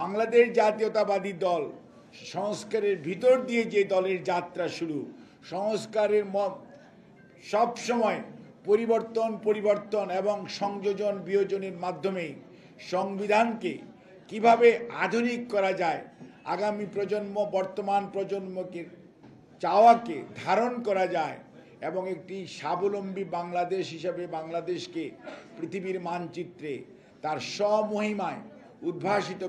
বাংলাদেশ জাতীয়তাবাদী দল সংস্কারের ভিতর দিয়ে যে দলের যাত্রা শুরু, সংস্কারের সব সময় পরিবর্তন এবং সংযোজন বিয়োজনের মাধ্যমে সংবিধানকে কিভাবে আধুনিক করা যায়, আগামী প্রজন্ম বর্তমান প্রজন্মকে চাওয়াকে ধারণ করা যায় এবং একটি স্বাবলম্বী বাংলাদেশ হিসাবে বাংলাদেশকে পৃথিবীর মানচিত্রে তার স্বমহিমায় উদ্ভাসিত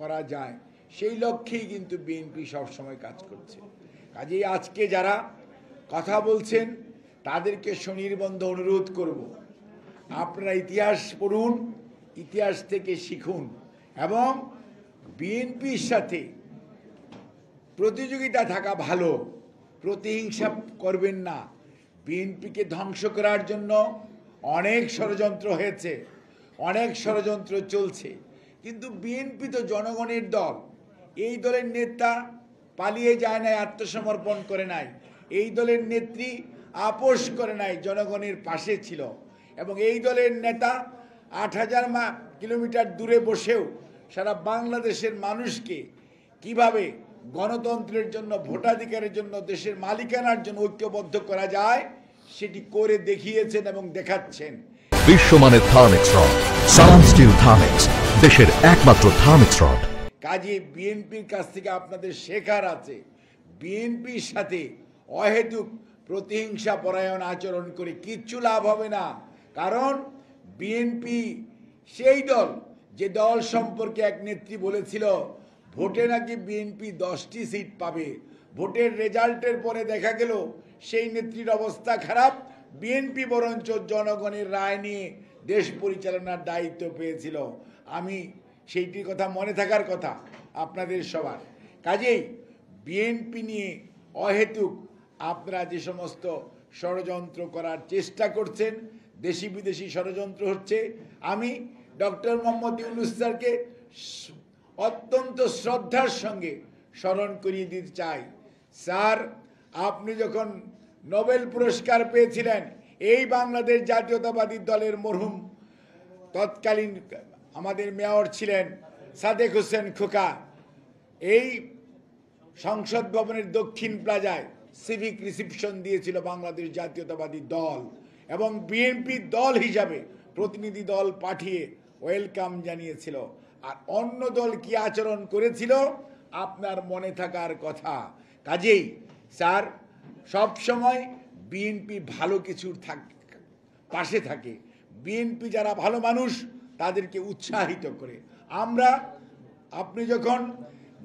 করা যায়, সেই লক্ষ্যেই কিন্তু বিএনপি সবসময় কাজ করছে। কাজেই আজকে যারা কথা বলছেন তাদেরকে সুনির্বন্ধ অনুরোধ করব, আপনারা ইতিহাস পড়ুন, ইতিহাস থেকে শিখুন এবং বিএনপির সাথে প্রতিযোগিতা থাকা ভালো, প্রতিহিংসা করবেন না। বিএনপিকে ধ্বংস করার জন্য অনেক ষড়যন্ত্র হয়েছে, অনেক ষড়যন্ত্র চলছে, কিন্তু বিএনপি তো জনগণের দল। এই দলের নেতা পালিয়ে যায় নাই, আত্মসমর্পণ করে নাই। এই দলের নেত্রী আপোষ করে নাই, জনগণের পাশে ছিল। এবং এই দলের নেতা ৮,০০০ কিলোমিটার দূরে বসেও সারা বাংলাদেশের মানুষকে কিভাবে গণতন্ত্রের জন্য, ভোটাধিকারের জন্য, দেশের মালিকানার জন্য ঐক্যবদ্ধ করা যায় সেটি করে দেখিয়েছেন এবং দেখাচ্ছেন। বিশ্বমানের থার্মিক্স রড, সালাম স্টিল থার্মিক্স, দেশের একমাত্র থার্মিক্স রড। কাজে বিএনপির কাছ থেকে আপনাদের শেখার আছে, বিএনপির সাথে অহেতুক প্রতিহিংসা পরায়ণ আচরণ করে কিচ্ছু লাভ হবে না। কারণ বিএনপি সেই দল যে দল সম্পর্কে এক নেত্রী বলেছিল ভোটে নাকি বিএনপি 10টি সিট পাবে। ভোটের রেজাল্টের পরে দেখা গেল সেই নেত্রীর অবস্থা খারাপ, বিএনপি বরঞ্চ জনগণের রায় নিয়ে দেশ পরিচালনার দায়িত্ব পেয়েছিল। আমি সেইটির কথা মনে থাকার কথা আপনাদের সবার। কাজেই বিএনপি নিয়ে অহেতুক আপনারা যে সমস্ত ষড়যন্ত্র করার চেষ্টা করছেন, দেশি বিদেশি ষড়যন্ত্র হচ্ছে, আমি ডক্টর মোহাম্মদ ইউনূস স্যারকে অত্যন্ত শ্রদ্ধার সঙ্গে স্মরণ করিয়ে দিতে চাই। স্যার, আপনি যখন নোবেল পুরস্কার পেয়েছিলেন, এই বাংলাদেশ জাতীয়তাবাদী দলের মরহুম তৎকালীন আমাদের মেয়র ছিলেন সাদেক হোসেন খোকা, এই সংসদ ভবনের দক্ষিণ প্লাজায় সিভিক রিসিপশন দিয়েছিল বাংলাদেশ জাতীয়তাবাদী দল এবং বিএনপি দল হিসাবে প্রতিনিধি দল পাঠিয়ে ওয়েলকাম জানিয়েছিল। আর অন্য দল কি আচরণ করেছিল আপনার মনে থাকার কথা। কাজেই স্যার, সব সময় বিএনপি ভালো কিছুর পাশে থাকে, বিএনপি যারা ভালো মানুষ তাদেরকে উৎসাহিত করে। আপনি যখন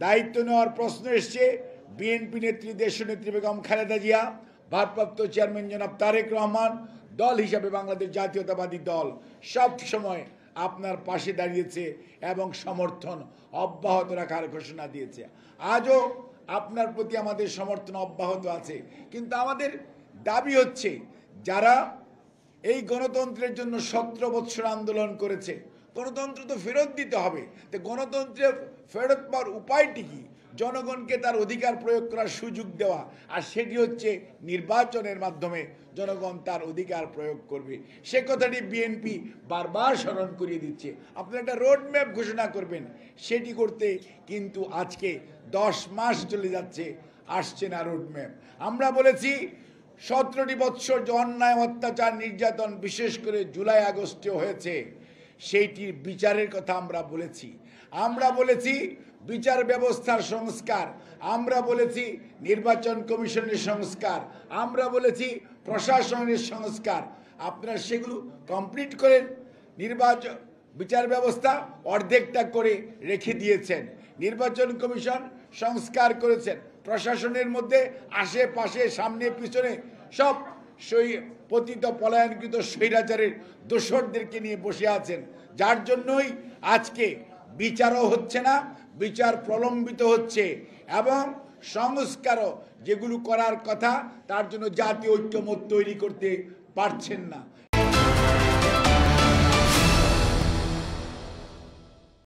দায়িত্ব নেওয়ার প্রশ্ন এসছে, বিএনপি নেত্রী দেশনেত্রী বেগম খালেদা জিয়া, ভারপ্রাপ্ত চেয়ারম্যান জনাব তারেক রহমান, দল হিসাবে বাংলাদেশ জাতীয়তাবাদী দল সব সময় আপনার পাশে দাঁড়িয়েছে এবং সমর্থন অব্যাহত রাখার ঘোষণা দিয়েছে। আজও আপনার প্রতি আমাদের সমর্থন অব্যাহত আছে, কিন্তু আমাদের দাবি হচ্ছে যারা এই গণতন্ত্রের জন্য 17 বছর আন্দোলন করেছে, গণতন্ত্র তো ফেরত দিতে হবে। তো গণতন্ত্রের ফেরত পাওয়ার উপায়টি কি? জনগণকে তার অধিকার প্রয়োগ করার সুযোগ দেওয়া, আর সেটি হচ্ছে নির্বাচনের মাধ্যমে জনগণ তার অধিকার প্রয়োগ করবে। সে কথাটি বিএনপি বারবার স্মরণ করিয়ে দিচ্ছে। আপনারা একটা রোড ম্যাপ ঘোষণা করবেন, সেটি করতে কিন্তু আজকে 10 মাস চলে যাচ্ছে, আসছে না রোড ম্যাপ। আমরা বলেছি 17টি বৎসর যে অন্যায়, অত্যাচার, নির্যাতন বিশেষ করে জুলাই আগস্টে হয়েছে, সেইটির বিচারের কথা আমরা বলেছি। আমরা বলেছি বিচার ব্যবস্থার সংস্কার, আমরা বলেছি নির্বাচন কমিশনের সংস্কার, আমরা বলেছি প্রশাসনের সংস্কার। আপনারা সেগুলো কমপ্লিট করেন। বিচার ব্যবস্থা অর্ধেকটা করে রেখে দিয়েছেন, নির্বাচন কমিশন সংস্কার করেছেন, প্রশাসনের মধ্যে আশেপাশে সামনে পিছনে সব পতিত পলায়নকৃত স্বৈরাচারের দোসরদেরকে নিয়ে বসে আছেন, যার জন্যই আজকে বিচারও হচ্ছে না, বিচার প্রলম্বিত হচ্ছে এবং সংস্কারও যেগুলো করার কথা তার জন্য জাতীয় ঐক্যমত তৈরি করতে পারছেন না।